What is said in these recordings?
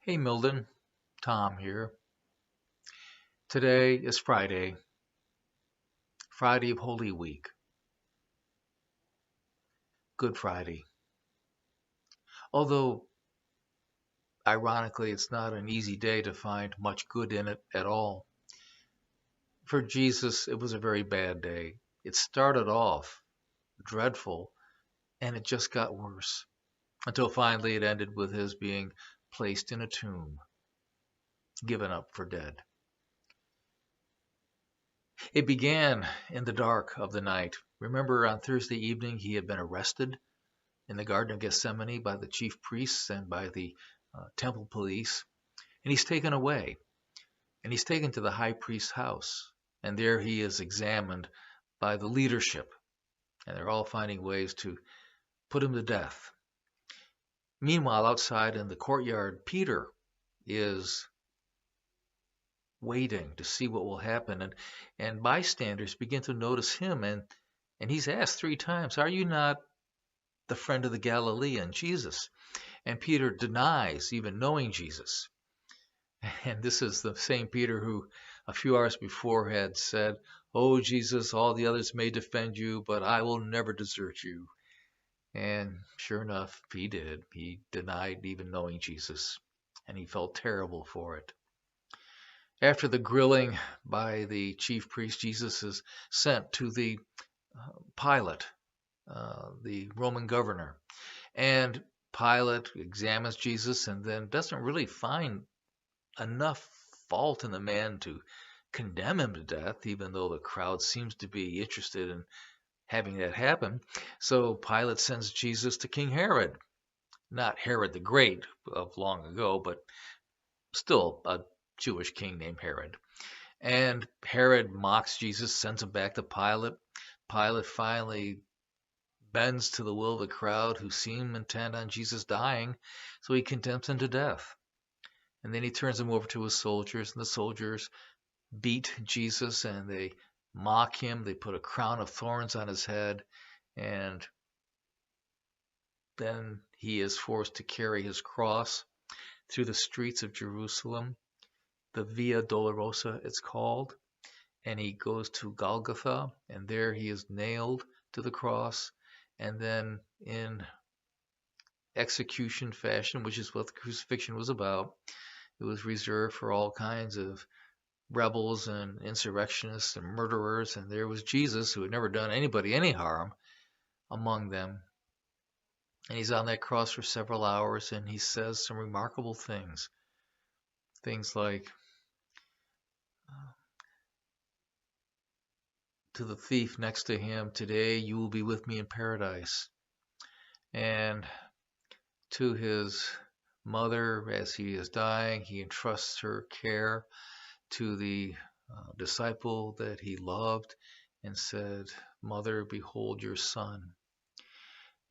Hey Milden, Tom here. Today is Friday, Friday of Holy Week, Good Friday. Although, ironically, it's not an easy day to find much good in it at all. For Jesus, it was a very bad day. It started off dreadful, and it just got worse, until finally it ended with his being placed in a tomb, given up for dead. It began in the dark of the night. Remember, on Thursday evening, he had been arrested in the Garden of Gethsemane by the chief priests and by the temple police. And he's taken away, and he's taken to the high priest's house. And there he is examined by the leadership, and they're all finding ways to put him to death. Meanwhile, outside in the courtyard, Peter is waiting to see what will happen, and bystanders begin to notice him, and he's asked 3 times, "Are you not the friend of the Galilean, Jesus?" And Peter denies even knowing Jesus. And this is the same Peter who a few hours before had said, "Oh, Jesus, all the others may defend you, but I will never desert you." And sure enough, he did. He denied even knowing Jesus, and he felt terrible for it. After the grilling by the chief priest, Jesus is sent to the Pilate, the Roman governor. And Pilate examines Jesus and then doesn't really find enough fault in the man to condemn him to death, even though the crowd seems to be interested in having that happen. So Pilate sends Jesus to King Herod. Not Herod the Great of long ago, but still a Jewish king named Herod. And Herod mocks Jesus, sends him back to Pilate. Pilate finally bends to the will of the crowd who seem intent on Jesus dying, so he condemns him to death. And then he turns him over to his soldiers, and the soldiers beat Jesus and they mock him. They put a crown of thorns on his head, and then he is forced to carry his cross through the streets of Jerusalem, the Via Dolorosa it's called, and he goes to Golgotha, and there he is nailed to the cross, and then in execution fashion, which is what the crucifixion was about, it was reserved for all kinds of rebels and insurrectionists and murderers, and there was Jesus, who had never done anybody any harm, among them. And he's on that cross for several hours, and he says some remarkable things. Things like, to the thief next to him, "Today you will be with me in paradise." And to his mother, as he is dying, he entrusts her care to the disciple that he loved and said, "Mother, behold your son."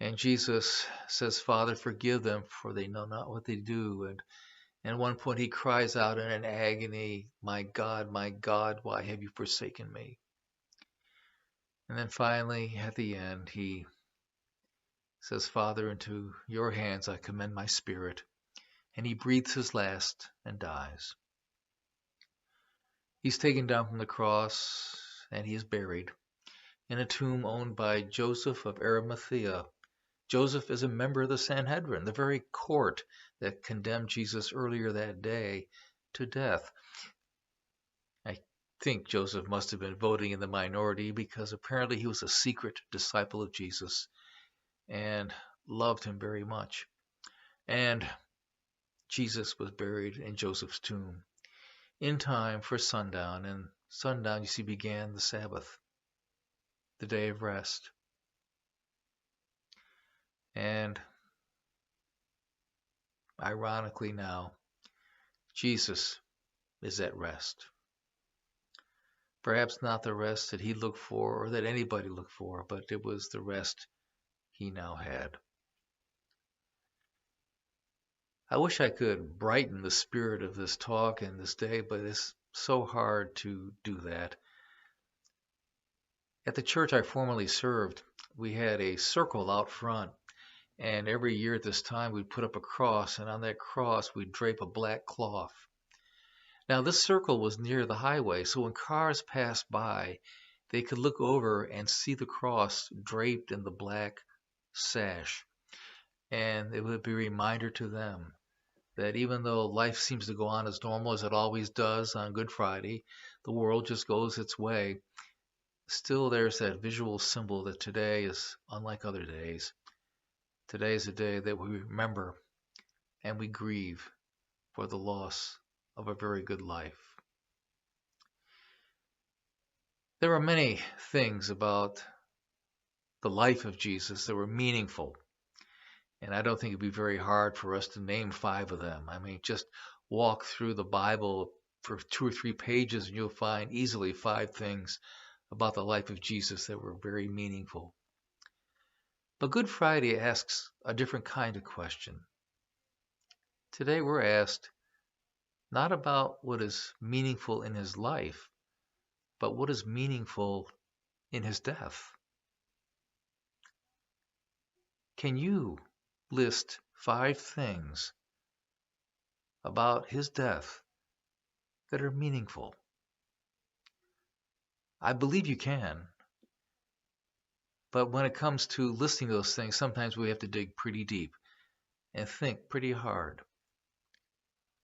And Jesus says, "Father, forgive them, for they know not what they do." And at one point he cries out in an agony, my God, why have you forsaken me?" And then finally, at the end, he says, "Father, into your hands I commend my spirit." And he breathes his last and dies. He's taken down from the cross, and he is buried in a tomb owned by Joseph of Arimathea. Joseph is a member of the Sanhedrin, the very court that condemned Jesus earlier that day to death. I think Joseph must have been voting in the minority, because apparently he was a secret disciple of Jesus and loved him very much. And Jesus was buried in Joseph's tomb in time for sundown. And sundown, you see, began the Sabbath, the day of rest. And ironically now, Jesus is at rest. Perhaps not the rest that he looked for or that anybody looked for, but it was the rest he now had. I wish I could brighten the spirit of this talk and this day, but it's so hard to do that. At the church I formerly served, we had a circle out front, And every year at this time, we'd put up a cross, and on that cross, we'd drape a black cloth. Now, this circle was near the highway, so when cars passed by, they could look over and see the cross draped in the black sash. And it would be a reminder to them that even though life seems to go on as normal as it always does on Good Friday, the world just goes its way. Still, there's that visual symbol that today is unlike other days. Today is a day that we remember and we grieve for the loss of a very good life. There are many things about the life of Jesus that were meaningful, and I don't think it'd be very hard for us to name 5 of them. I mean, just walk through the Bible for 2 or 3 pages and you'll find easily 5 things about the life of Jesus that were very meaningful. But Good Friday asks a different kind of question. Today we're asked not about what is meaningful in his life, but what is meaningful in his death. Can you list 5 things about his death that are meaningful? I believe you can. But when it comes to listing those things, sometimes we have to dig pretty deep and think pretty hard.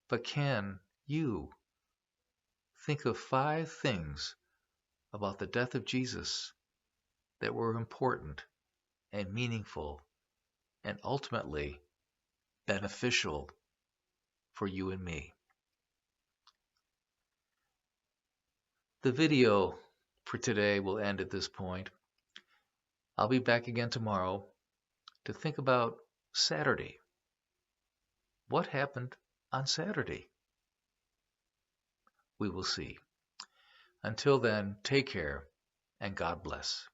But can you think of 5 things about the death of Jesus that were important and meaningful and ultimately beneficial for you and me? The video for today will end at this point. I'll be back again tomorrow to think about Saturday. What happened on Saturday? We will see. Until then, take care and God bless.